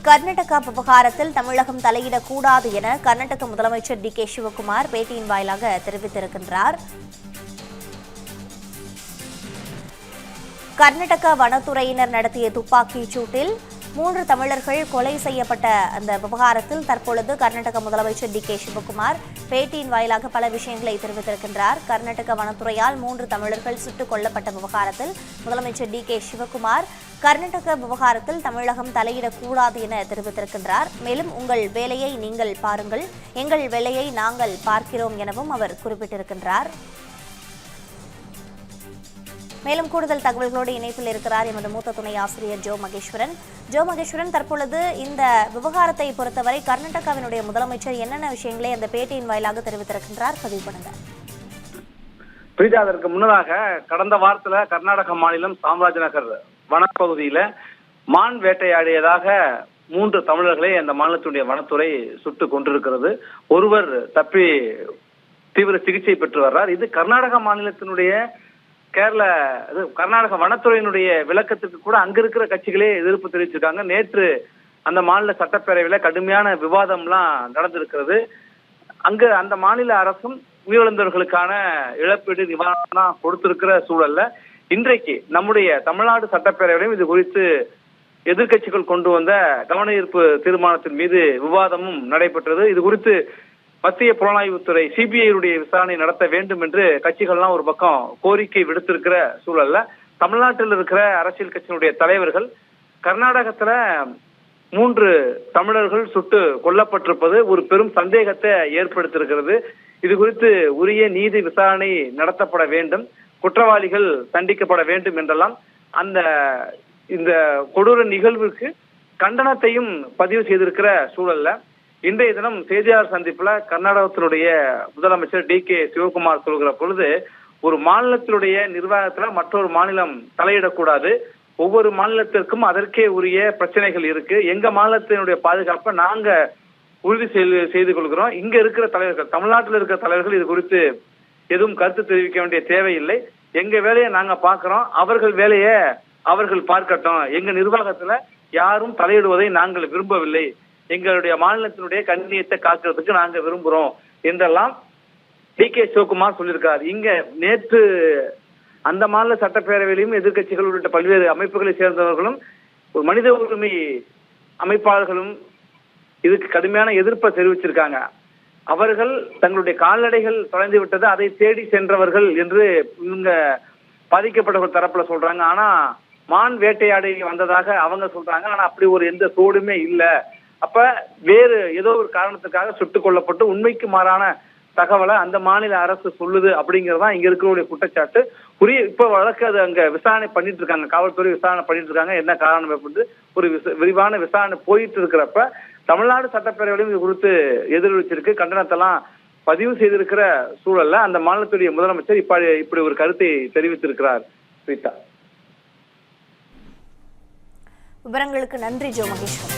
கர்நாடகா விவகாரத்தில் தமிழகம் தலையிடக்கூடாது என கர்நாடக முதலமைச்சர் டி.கே. சிவகுமார் பேட்டியின் வாயிலாக தெரிவித்திருக்கின்றார். கர்நாடக வனத்துறையினர் நடத்திய துப்பாக்கிச் சூட்டில் 3 தமிழர்கள் கொலை செய்யப்பட்ட அந்த விவகாரத்தில் தற்பொழுது கர்நாடக முதலமைச்சர் டி.கே. சிவகுமார் பேட்டியின் வாயிலாக பல விஷயங்களை தெரிவித்திருக்கின்றார். கர்நாடக வனத்துறையால் 3 தமிழர்கள் சுட்டுக் கொல்லப்பட்ட விவகாரத்தில் முதலமைச்சர் டி.கே. சிவகுமார் கர்நாடக விவகாரத்தில் தமிழகம் தலையிடக்கூடாது என தெரிவித்திருக்கின்றார். மேலும் உங்கள் வேலையை நீங்கள் பாருங்கள், எங்கள் வேலையை நாங்கள் பார்க்கிறோம் எனவும் அவர் குறிப்பிட்டிருக்கின்றார். மேலும் கூடுதல் தகவல்களோடு இணைப்பில் இருக்கிறார் எமது மூத்த துணை ஆசிரியர் ஜோ மகேஸ்வரன். தற்பொழுது இந்த விவகாரத்தை பொறுத்தவரை கர்நாடகாவினுடைய முதலமைச்சர் என்னென்ன விஷயங்களை அந்த பேட்டியின் வாயிலாக தெரிவித்திருக்கின்றார், பதிவு பண்ணுங்க. பிரீதா, அதற்கு முன்னதாக கடந்த வாரத்துல கர்நாடக மாநிலம் சாம்ராஜ்நகர் வனப்பகுதியில மான் வேட்டையாடியதாக 3 தமிழர்களை அந்த மாநிலத்தினுடைய வனத்துறை சுட்டு கொண்டிருக்கிறது. ஒருவர் தப்பி தீவிர சிகிச்சை பெற்று வர்றார். இது கர்நாடக மாநிலத்தினுடைய கர்நாடக வனத்துறையினுடைய விளக்கத்துக்கு கூட அங்க இருக்கிற கட்சிகளே எதிர்ப்பு தெரிவிச்சிருக்காங்க. நேற்று அந்த மாநில சட்டப்பேரவையில கடுமையான விவாதம்லாம் நடந்திருக்கிறது. அங்க அந்த மாநில அரசும் உயிரிழந்தவர்களுக்கான இழப்பீடு நிவாரணம் கொடுத்திருக்கிற சூழல்ல இன்றைக்கு நம்முடைய தமிழ்நாடு சட்டப்பேரவையிலும் இது குறித்து எதிர்கட்சிகள் கொண்டு வந்த கவன ஈர்ப்பு தீர்மானத்தின் மீது விவாதமும் நடைபெற்றது. இது குறித்து மத்திய புலனாய்வுத்துறை சிபிஐ விசாரணை நடத்த வேண்டும் என்று கட்சிகள்லாம் ஒரு பக்கம் கோரிக்கை விடுத்திருக்கிற சூழல்ல தமிழ்நாட்டில் இருக்கிற அரசியல் கட்சியினுடைய தலைவர்கள் கர்நாடகத்துல 3 தமிழர்கள் சுட்டு கொல்லப்பட்டிருப்பது ஒரு பெரும் சந்தேகத்தை ஏற்படுத்தியிருக்கிறது. இது குறித்து உரிய நீதி விசாரணை நடத்தப்பட வேண்டும், குற்றவாளிகள் தண்டிக்கப்பட வேண்டும் என்றெல்லாம் இந்த கொடூர நிகழ்வுக்கு கண்டனத்தையும் பதிவு செய்திருக்கிற சூழல்ல இன்றைய தினம் செய்தியாளர் சந்திப்புல கர்நாடகத்தினுடைய முதலமைச்சர் டி.கே. சிவகுமார் சொல்கிற பொழுது, ஒரு மாநிலத்தினுடைய நிர்வாகத்துல மற்றொரு மாநிலம் தலையிடக்கூடாது, ஒவ்வொரு மாநிலத்திற்கும் அதற்கே உரிய பிரச்சனைகள் இருக்கு, எங்க மாநிலத்தினுடைய பாதுகாப்பை நாங்க உறுதி செய்து கொள்கிறோம், இங்க இருக்கிற தலைவர்கள் தமிழ்நாட்டில் இருக்கிற தலைவர்கள் இது குறித்து எதுவும் கருத்து தெரிவிக்க வேண்டிய தேவையில்லை, எங்க வேலையை நாங்க பாக்குறோம், அவர்கள் வேலையை அவர்கள் பார்க்கட்டும், எங்க நிர்வாகத்துல யாரும் தலையிடுவதை நாங்கள் விரும்பவில்லை, எங்களுடைய மாநிலத்தினுடைய கண்ணியத்தை காக்கிறதுக்கு நாங்க விரும்புறோம் என்றெல்லாம் டி.கே. சிவகுமார் சொல்லியிருக்காரு. இங்க நேற்று அந்த மாநில சட்டப்பேரவையிலும் எதிர்கட்சிகள் உள்ளிட்ட பல்வேறு அமைப்புகளை சேர்ந்தவர்களும் மனித உரிமை அமைப்பாளர்களும் இதுக்கு கடுமையான எதிர்ப்பை தெரிவிச்சிருக்காங்க. அவர்கள் தங்களுடைய கால்நடைகள் தொலைந்து விட்டது, அதை தேடி சென்றவர்கள் என்று இவங்க பாதிக்கப்பட்டவர்கள் தரப்புல சொல்றாங்க. ஆனா மான் வேட்டையாடி வந்ததாக அவங்க சொல்றாங்க. ஆனா அப்படி ஒரு எந்த சோடுமே இல்ல. அப்ப வேறு ஏதோ ஒரு காரணத்துக்காக சுட்டுக் கொல்லப்பட்டு உண்மைக்கு மாறான தகவலை அந்த மாநில அரசு சொல்லுது அப்படிங்கறதான் இங்க இருக்கிற குற்றச்சாட்டு. இப்ப வழக்கு அது அங்க விசாரணை பண்ணிட்டு இருக்காங்க, காவல்துறை விசாரணை பண்ணிட்டு இருக்காங்க. என்ன காரணம் எப்படி ஒரு விரிவான விசாரணை போயிட்டு இருக்கிறப்ப தமிழ்நாடு சட்டப்பேரவையிலும் இது குறித்து எதிரொலிச்சிருக்கு, கண்டனத்தெல்லாம் பதிவு செய்திருக்கிற சூழல்ல அந்த மாநிலத்துடைய முதலமைச்சர் இப்படி ஒரு கருத்தை தெரிவித்திருக்கிறார். விவரங்களுக்கு நன்றி ஜோ மகேஸ்வரன்.